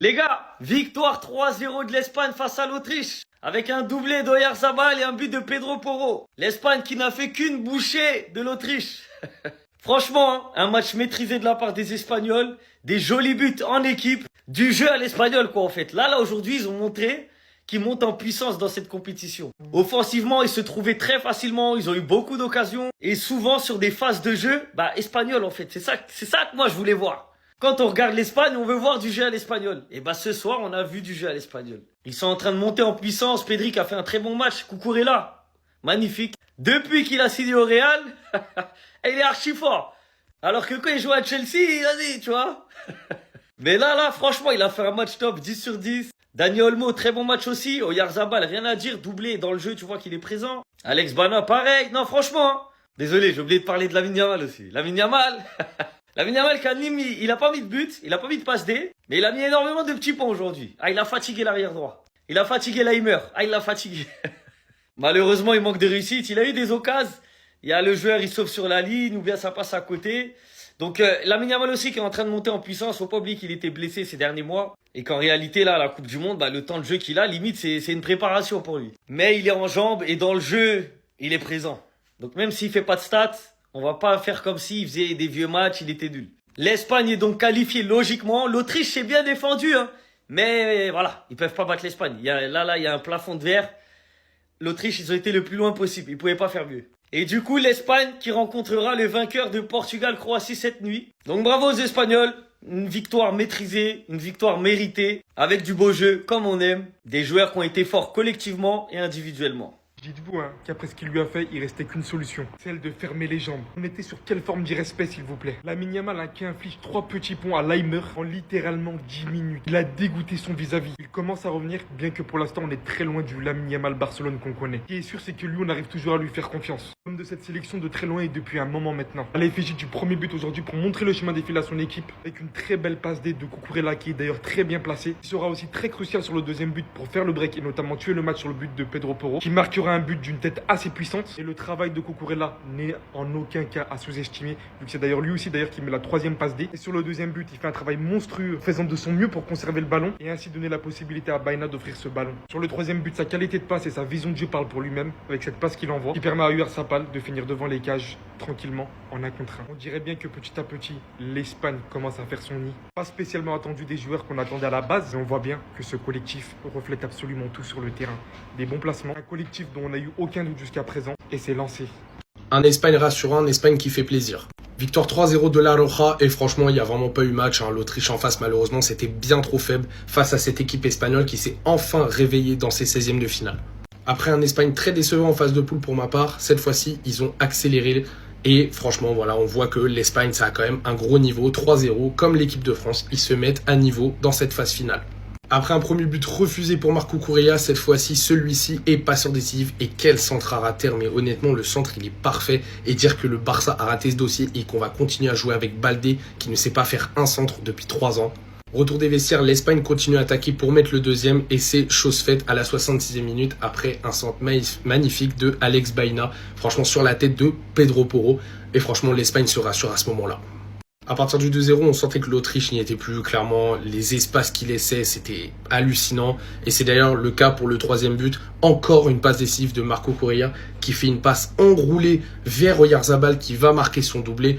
Les gars, victoire 3-0 de l'Espagne face à l'Autriche, avec un doublé d'Oyarzabal et un but de Pedro Porro. L'Espagne qui n'a fait qu'une bouchée de l'Autriche. Franchement, hein, un match maîtrisé de la part des Espagnols, des jolis buts en équipe, du jeu à l'espagnol quoi en fait. Là aujourd'hui, ils ont montré qu'ils montent en puissance dans cette compétition. Offensivement, ils se trouvaient très facilement, ils ont eu beaucoup d'occasions, et souvent sur des phases de jeu, espagnoles en fait. C'est ça que moi je voulais voir. Quand on regarde l'Espagne, on veut voir du jeu à l'espagnol. Et ce soir, on a vu du jeu à l'espagnol. Ils sont en train de monter en puissance. Pedri a fait un très bon match. Cucurella, magnifique. Depuis qu'il a signé au Real, il est archi fort. Alors que quand il joue à Chelsea, il a dit, tu vois. Mais là, franchement, il a fait un match top, 10 sur 10. Dani Olmo, très bon match aussi. Oyarzabal, rien à dire, doublé dans le jeu, tu vois qu'il est présent. Alex Bana, pareil. Non, franchement, hein. Désolé, j'ai oublié de parler de Lamine Yamal aussi. Lamine Yamal. Lamine Yamal, il a pas mis de but, il a pas mis de passe D, mais il a mis énormément de petits points aujourd'hui. Ah, il a fatigué l'arrière droit. Il a fatigué Leimer. Ah, il l'a fatigué. Malheureusement, il manque de réussite. Il a eu des occasions. Il y a le joueur, il sauve sur la ligne, ou bien ça passe à côté. Donc, Lamine Yamal aussi qui est en train de monter en puissance. Faut pas oublier qu'il était blessé ces derniers mois. Et qu'en réalité, là, la Coupe du Monde, le temps de jeu qu'il a, limite, c'est une préparation pour lui. Mais il est en jambes et dans le jeu, il est présent. Donc, même s'il fait pas de stats, on va pas faire comme s'il faisait des vieux matchs, il était nul. L'Espagne est donc qualifiée logiquement. L'Autriche s'est bien défendue, hein. Mais voilà, ils peuvent pas battre l'Espagne. Il y a un plafond de verre. L'Autriche, ils ont été le plus loin possible. Ils pouvaient pas faire mieux. Et du coup, l'Espagne qui rencontrera le vainqueur de Portugal-Croatie cette nuit. Donc bravo aux Espagnols. Une victoire maîtrisée, une victoire méritée, avec du beau jeu, comme on aime. Des joueurs qui ont été forts collectivement et individuellement. Dites-vous qu'après ce qu'il lui a fait, il restait qu'une solution, celle de fermer les jambes. On était sur quelle forme d'irrespect s'il vous plaît? Lamine Yamal qui inflige 3 petits points à Leimer en littéralement 10 minutes. Il a dégoûté son vis-à-vis. Il commence à revenir, bien que pour l'instant on est très loin du Lamine Yamal Barcelone qu'on connaît. Ce qui est sûr, c'est que lui, on arrive toujours à lui faire confiance. L'homme de cette sélection de très loin et depuis un moment maintenant. À l'effigie du premier but aujourd'hui pour montrer le chemin des fils à son équipe, avec une très belle passe D de Cucurella qui est d'ailleurs très bien placé. Il sera aussi très crucial sur le deuxième but pour faire le break et notamment tuer le match sur le but de Pedro Porro, qui marquera un but d'une tête assez puissante. Et le travail de Cucurella n'est en aucun cas à sous-estimer, vu que c'est d'ailleurs lui aussi qui met la 3e passe D. Et sur le deuxième but, il fait un travail monstrueux, faisant de son mieux pour conserver le ballon et ainsi donner la possibilité à Baena d'offrir ce ballon. Sur le troisième but, sa qualité de passe et sa vision de jeu parlent pour lui-même, avec cette passe qu'il envoie, qui permet à Oyarzabal de finir devant les cages tranquillement en 1 contre 1. On dirait bien que petit à petit, l'Espagne commence à faire son nid. Pas spécialement attendu des joueurs qu'on attendait à la base, mais on voit bien que ce collectif reflète absolument tout sur le terrain. Des bons placements, un collectif dont on n'a eu aucun doute jusqu'à présent, et c'est lancé. Un Espagne rassurant, un Espagne qui fait plaisir. Victoire 3-0 de La Roja et franchement il n'y a vraiment pas eu match. L'Autriche en face malheureusement c'était bien trop faible face à cette équipe espagnole qui s'est enfin réveillée dans ses 16e de finale. Après un Espagne très décevant en phase de poule pour ma part, cette fois-ci ils ont accéléré et franchement voilà on voit que l'Espagne ça a quand même un gros niveau, 3-0 comme l'équipe de France, ils se mettent à niveau dans cette phase finale. Après un premier but refusé pour Marco Correa, cette fois-ci, celui-ci est passeur décisif. Et quel centre à rater, mais honnêtement, le centre, il est parfait. Et dire que le Barça a raté ce dossier et qu'on va continuer à jouer avec Baldé, qui ne sait pas faire un centre depuis 3 ans. Retour des vestiaires, l'Espagne continue à attaquer pour mettre le deuxième. Et c'est chose faite à la 66e minute après un centre magnifique de Alex Baena. Franchement, sur la tête de Pedro Porro. Et franchement, l'Espagne se rassure à ce moment-là. À partir du 2-0, on sentait que l'Autriche n'y était plus. Clairement, les espaces qu'il laissait, c'était hallucinant. Et c'est d'ailleurs le cas pour le 3e but. Encore une passe décisive de Marco Correa qui fait une passe enroulée vers Oyarzabal qui va marquer son doublé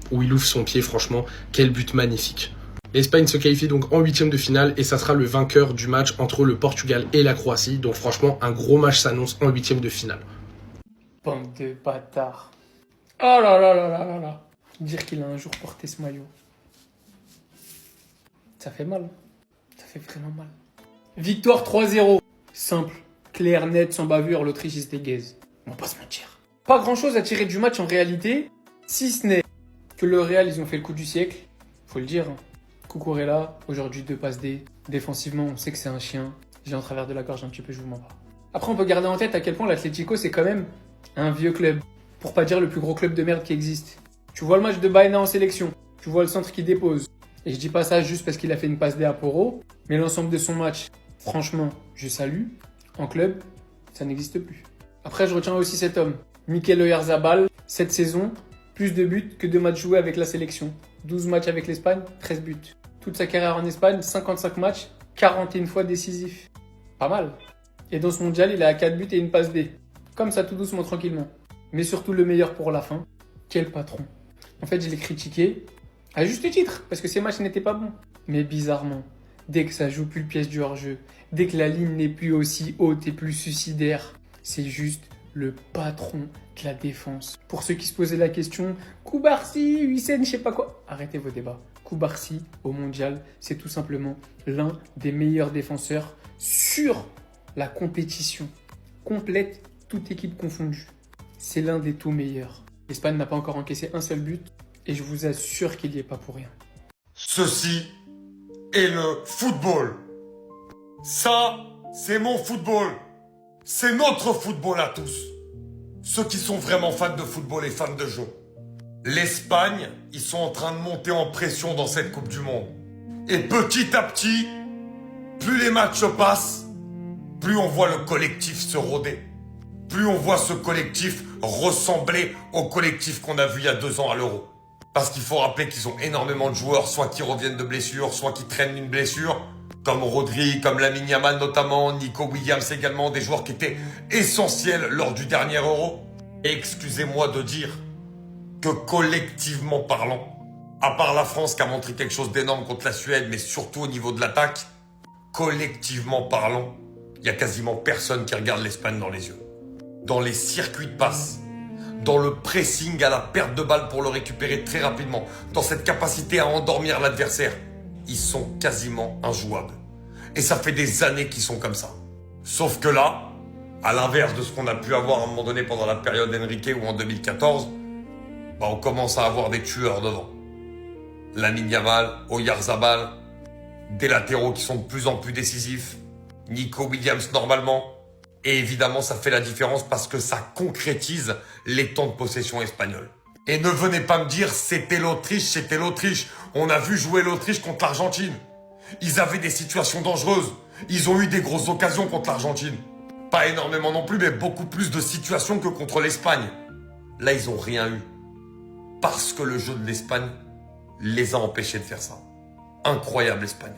où il ouvre son pied. Franchement, quel but magnifique. L'Espagne se qualifie donc en 8e de finale et ça sera le vainqueur du match entre le Portugal et la Croatie. Donc franchement, un gros match s'annonce en 8e de finale. Bande de bâtards. Oh là là là là là là. Dire qu'il a un jour porté ce maillot. Ça fait mal. Ça fait vraiment mal. Victoire 3-0. Simple, clair, net, sans bavure. L'Autriche, ils se dégaisent. On va pas se mentir. Pas grand chose à tirer du match en réalité. Si ce n'est que le Real, ils ont fait le coup du siècle. Faut le dire. Cucurella, aujourd'hui 2 passes D. Défensivement, on sait que c'est un chien. J'ai en travers de la gorge un petit peu, je vous mens pas. Après, on peut garder en tête à quel point l'Atlético, c'est quand même un vieux club. Pour pas dire le plus gros club de merde qui existe. Tu vois le match de Baena en sélection, tu vois le centre qui dépose. Et je dis pas ça juste parce qu'il a fait une passe D à Porro, mais l'ensemble de son match, franchement, je salue. En club, ça n'existe plus. Après, je retiens aussi cet homme, Mikel Oyarzabal, cette saison, plus de buts que de matchs joués avec la sélection. 12 matchs avec l'Espagne, 13 buts. Toute sa carrière en Espagne, 55 matchs, 41 fois décisif. Pas mal. Et dans ce mondial, il a 4 buts et une passe D. Comme ça, tout doucement, tranquillement. Mais surtout le meilleur pour la fin. Quel patron. En fait, je l'ai critiqué, à juste titre, parce que ses matchs n'étaient pas bons. Mais bizarrement, dès que ça joue plus le piège du hors-jeu, dès que la ligne n'est plus aussi haute et plus suicidaire, c'est juste le patron de la défense. Pour ceux qui se posaient la question, Koubarsi, Hussein, je sais pas quoi, arrêtez vos débats. Koubarsi, au mondial, c'est tout simplement l'un des meilleurs défenseurs sur la compétition. Complète, toute équipe confondue. C'est l'un des tout meilleurs. L'Espagne n'a pas encore encaissé un seul but et je vous assure qu'il n'y est pas pour rien. Ceci est le football. Ça, c'est mon football. C'est notre football à tous. Ceux qui sont vraiment fans de football et fans de jeu. L'Espagne, ils sont en train de monter en pression dans cette Coupe du Monde. Et petit à petit, plus les matchs passent, plus on voit le collectif se roder. Plus on voit ce collectif ressembler au collectif qu'on a vu il y a 2 ans à l'Euro. Parce qu'il faut rappeler qu'ils ont énormément de joueurs, soit qui reviennent de blessures, soit qui traînent une blessure, comme Rodri, comme Lamine Yamal notamment, Nico Williams également, des joueurs qui étaient essentiels lors du dernier Euro. Et excusez-moi de dire que collectivement parlant, à part la France qui a montré quelque chose d'énorme contre la Suède, mais surtout au niveau de l'attaque, collectivement parlant, il y a quasiment personne qui regarde l'Espagne dans les yeux. Dans les circuits de passe, dans le pressing à la perte de balle pour le récupérer très rapidement, dans cette capacité à endormir l'adversaire, ils sont quasiment injouables. Et ça fait des années qu'ils sont comme ça. Sauf que là, à l'inverse de ce qu'on a pu avoir à un moment donné pendant la période Enrique ou en 2014, on commence à avoir des tueurs devant. Lamine Yamal, Oyarzabal, des latéraux qui sont de plus en plus décisifs, Nico Williams normalement. Et évidemment, ça fait la différence parce que ça concrétise les temps de possession espagnols. Et ne venez pas me dire c'était l'Autriche, c'était l'Autriche. On a vu jouer l'Autriche contre l'Argentine. Ils avaient des situations dangereuses. Ils ont eu des grosses occasions contre l'Argentine. Pas énormément non plus, mais beaucoup plus de situations que contre l'Espagne. Là, ils n'ont rien eu. Parce que le jeu de l'Espagne les a empêchés de faire ça. Incroyable l'Espagne.